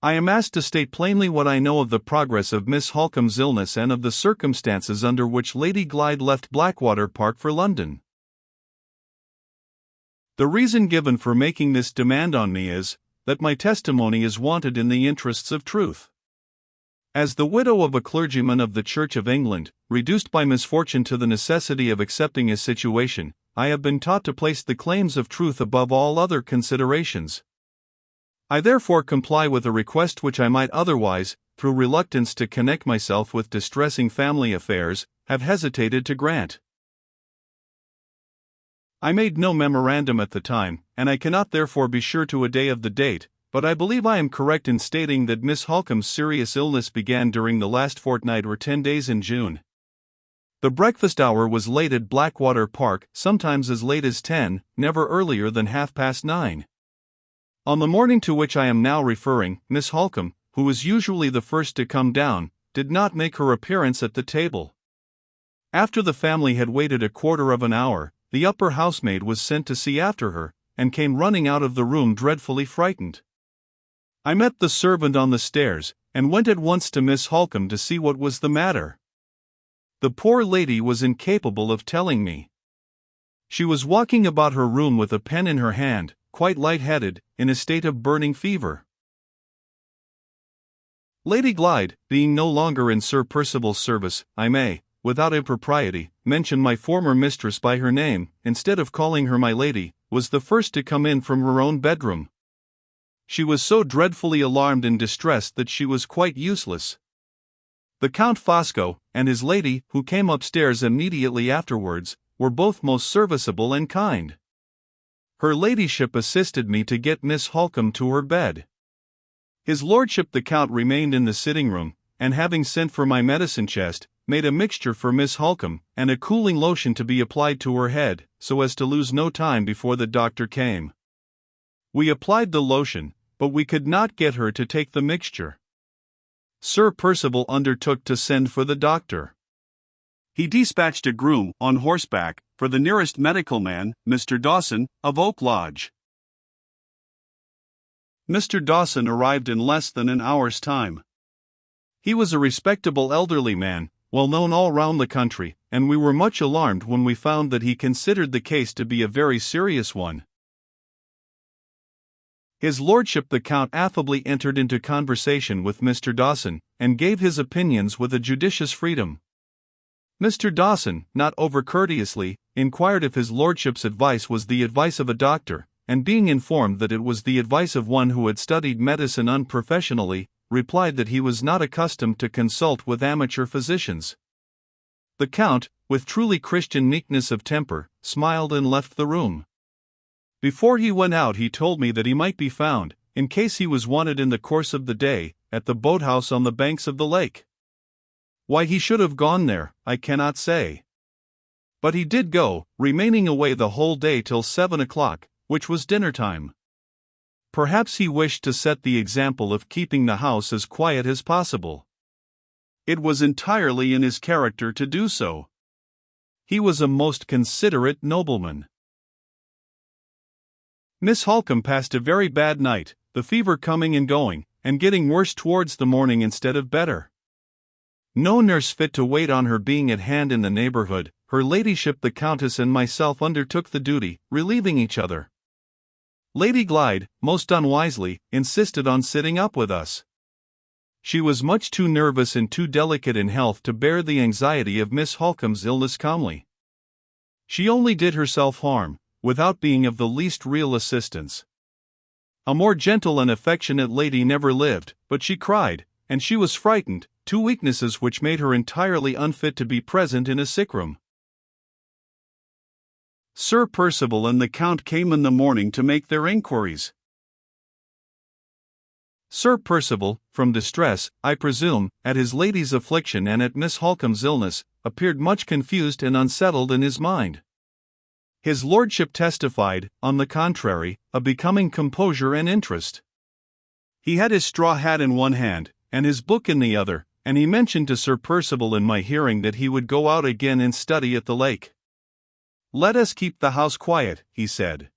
I am asked to state plainly what I know of the progress of Miss Holcomb's illness and of the circumstances under which Lady Glyde left Blackwater Park for London. The reason given for making this demand on me is, that my testimony is wanted in the interests of truth. As the widow of a clergyman of the Church of England, reduced by misfortune to the necessity of accepting his situation, I have been taught to place the claims of truth above all other considerations. I therefore comply with a request which I might otherwise, through reluctance to connect myself with distressing family affairs, have hesitated to grant. I made no memorandum at the time, and I cannot therefore be sure to a day of the date, but I believe I am correct in stating that Miss Holcomb's serious illness began during the last fortnight or 10 days in June. The breakfast hour was late at Blackwater Park, sometimes as late as 10, never earlier than 9:30. On the morning to which I am now referring, Miss Holcomb, who was usually the first to come down, did not make her appearance at the table. After the family had waited a quarter of an hour, the upper housemaid was sent to see after her, and came running out of the room dreadfully frightened. I met the servant on the stairs, and went at once to Miss Holcomb to see what was the matter. The poor lady was incapable of telling me. She was walking about her room with a pen in her hand, quite light-headed, in a state of burning fever. Lady Glyde, being no longer in Sir Percival's service, I may, without impropriety, mention my former mistress by her name, instead of calling her my lady, was the first to come in from her own bedroom. She was so dreadfully alarmed and distressed that she was quite useless. The Count Fosco, and his lady, who came upstairs immediately afterwards, were both most serviceable and kind. Her ladyship assisted me to get Miss Holcomb to her bed. His lordship the Count remained in the sitting-room, and having sent for my medicine chest, made a mixture for Miss Holcomb, and a cooling lotion to be applied to her head, so as to lose no time before the doctor came. We applied the lotion, but we could not get her to take the mixture. Sir Percival undertook to send for the doctor. He dispatched a groom, on horseback, for the nearest medical man, Mr. Dawson, of Oak Lodge. Mr. Dawson arrived in less than an hour's time. He was a respectable elderly man, well known all round the country, and we were much alarmed when we found that he considered the case to be a very serious one. His lordship the Count affably entered into conversation with Mr. Dawson, and gave his opinions with a judicious freedom. Mr. Dawson, not over-courteously, inquired if his lordship's advice was the advice of a doctor, and being informed that it was the advice of one who had studied medicine unprofessionally, replied that he was not accustomed to consult with amateur physicians. The Count, with truly Christian meekness of temper, smiled and left the room. Before he went out he told me that he might be found, in case he was wanted in the course of the day, at the boathouse on the banks of the lake. Why he should have gone there, I cannot say. But he did go, remaining away the whole day till 7 o'clock, which was dinner time. Perhaps he wished to set the example of keeping the house as quiet as possible. It was entirely in his character to do so. He was a most considerate nobleman. Miss Holcomb passed a very bad night, the fever coming and going, and getting worse towards the morning instead of better. No nurse fit to wait on her being at hand in the neighborhood, her ladyship the Countess and myself undertook the duty, relieving each other. Lady Glyde, most unwisely, insisted on sitting up with us. She was much too nervous and too delicate in health to bear the anxiety of Miss Holcomb's illness calmly. She only did herself harm, without being of the least real assistance. A more gentle and affectionate lady never lived, but she cried, and she was frightened, two weaknesses which made her entirely unfit to be present in a sick-room. Sir Percival and the Count came in the morning to make their inquiries. Sir Percival, from distress, I presume, at his lady's affliction and at Miss Holcomb's illness, appeared much confused and unsettled in his mind. His lordship testified, on the contrary, a becoming composure and interest. He had his straw hat in one hand, and his book in the other, and he mentioned to Sir Percival in my hearing that he would go out again and study at the lake. "Let us keep the house quiet," he said.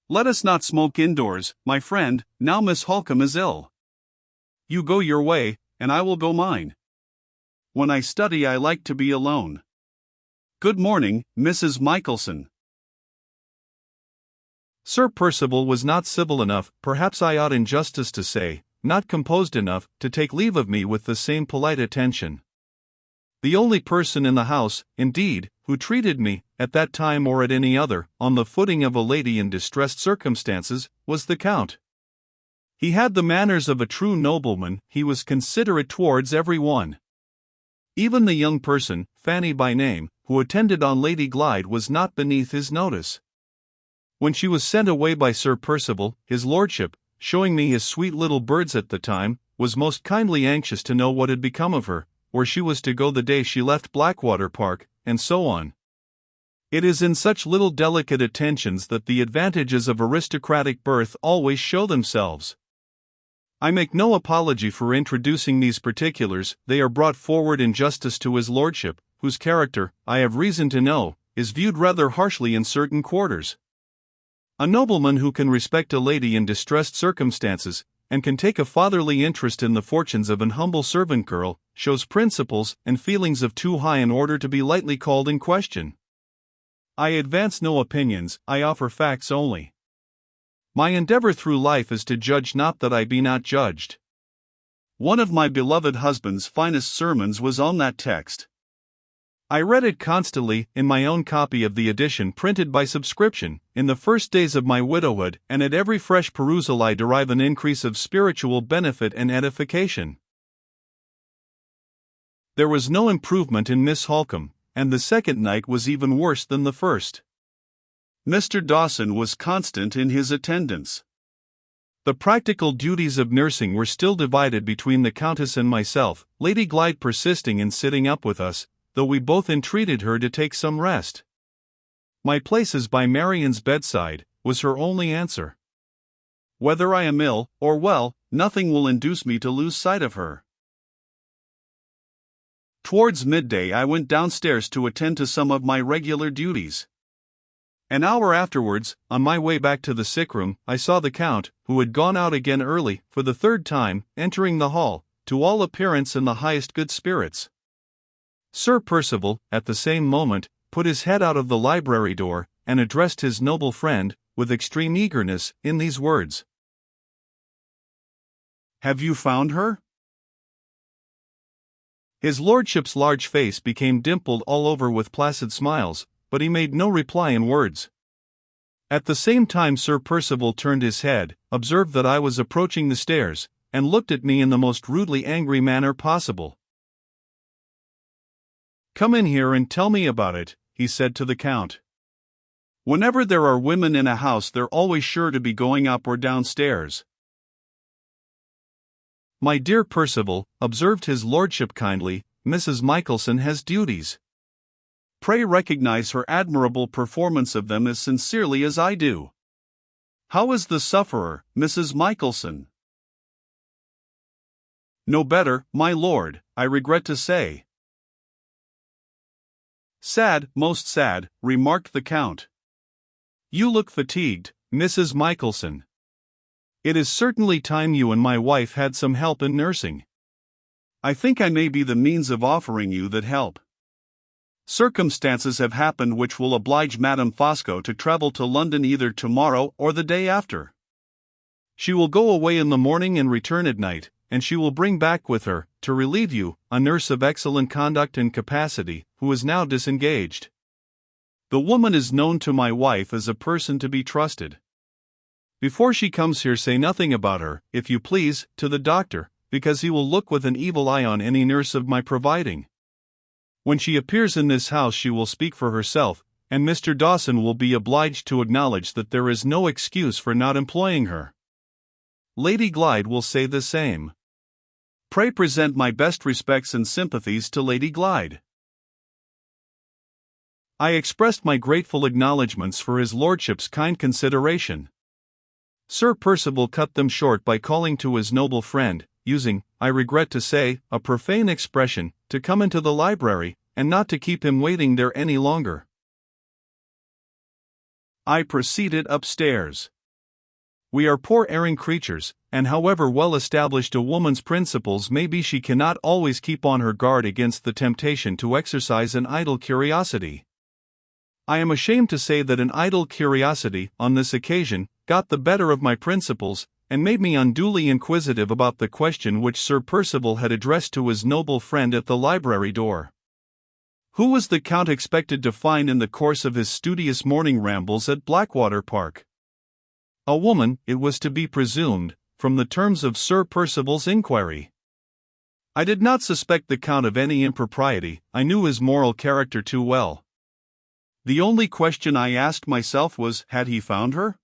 "Let us not smoke indoors, my friend, now Miss Holcomb is ill. You go your way, and I will go mine. When I study, I like to be alone. Good morning, Mrs. Michelson. Sir Percival was not civil enough, perhaps I ought in justice to say, not composed enough, to take leave of me with the same polite attention. The only person in the house, indeed, who treated me, at that time or at any other, on the footing of a lady in distressed circumstances, was the Count. He had the manners of a true nobleman, he was considerate towards every one. Even the young person, Fanny by name, who attended on Lady Glyde was not beneath his notice. When she was sent away by Sir Percival, his lordship, showing me his sweet little birds at the time, was most kindly anxious to know what had become of her, where she was to go the day she left Blackwater Park, and so on. It is in such little delicate attentions that the advantages of aristocratic birth always show themselves. I make no apology for introducing these particulars, they are brought forward in justice to his lordship, whose character, I have reason to know, is viewed rather harshly in certain quarters. A nobleman who can respect a lady in distressed circumstances, and can take a fatherly interest in the fortunes of an humble servant girl, shows principles and feelings of too high an order to be lightly called in question. I advance no opinions, I offer facts only. My endeavor through life is to judge not that I be not judged. One of my beloved husband's finest sermons was on that text. I read it constantly, in my own copy of the edition printed by subscription, in the first days of my widowhood, and at every fresh perusal I derive an increase of spiritual benefit and edification. There was no improvement in Miss Holcombe, and the second night was even worse than the first. Mr. Dawson was constant in his attendance. The practical duties of nursing were still divided between the Countess and myself, Lady Glyde persisting in sitting up with us, though we both entreated her to take some rest. My place is by Marian's bedside, was her only answer. Whether I am ill or well, nothing will induce me to lose sight of her. Towards midday I went downstairs to attend to some of my regular duties. An hour afterwards, on my way back to the sick-room, I saw the Count, who had gone out again early, for the third time, entering the hall, to all appearance in the highest good spirits. Sir Percival, at the same moment, put his head out of the library door, and addressed his noble friend, with extreme eagerness, in these words. "Have you found her?" His lordship's large face became dimpled all over with placid smiles, but he made no reply in words. At the same time Sir Percival turned his head, observed that I was approaching the stairs, and looked at me in the most rudely angry manner possible. "Come in here and tell me about it," he said to the Count. "Whenever there are women in a house they're always sure to be going up or downstairs." "My dear Percival," observed his lordship kindly, "Mrs. Michelson has duties. Pray recognize her admirable performance of them as sincerely as I do. How is the sufferer, Mrs. Michelson?" "No better, my lord, I regret to say." "Sad, most sad," remarked the Count. "You look fatigued, Mrs. Michelson. It is certainly time you and my wife had some help in nursing. I think I may be the means of offering you that help. Circumstances have happened which will oblige Madame Fosco to travel to London either tomorrow or the day after. She will go away in the morning and return at night, and she will bring back with her, to relieve you, a nurse of excellent conduct and capacity, who is now disengaged. The woman is known to my wife as a person to be trusted. Before she comes here say nothing about her, if you please, to the doctor, because he will look with an evil eye on any nurse of my providing. When she appears in this house she will speak for herself, and Mr. Dawson will be obliged to acknowledge that there is no excuse for not employing her. Lady Glyde will say the same. Pray present my best respects and sympathies to Lady Glyde." I expressed my grateful acknowledgments for his lordship's kind consideration. Sir Percival cut them short by calling to his noble friend, using, I regret to say, a profane expression, to come into the library, and not to keep him waiting there any longer. I proceeded upstairs. We are poor erring creatures, and however well established a woman's principles may be, she cannot always keep on her guard against the temptation to exercise an idle curiosity. I am ashamed to say that an idle curiosity, on this occasion, got the better of my principles, and made me unduly inquisitive about the question which Sir Percival had addressed to his noble friend at the library door. Who was the Count expected to find in the course of his studious morning rambles at Blackwater Park? A woman, it was to be presumed, from the terms of Sir Percival's inquiry. I did not suspect the Count of any impropriety, I knew his moral character too well. The only question I asked myself was, had he found her?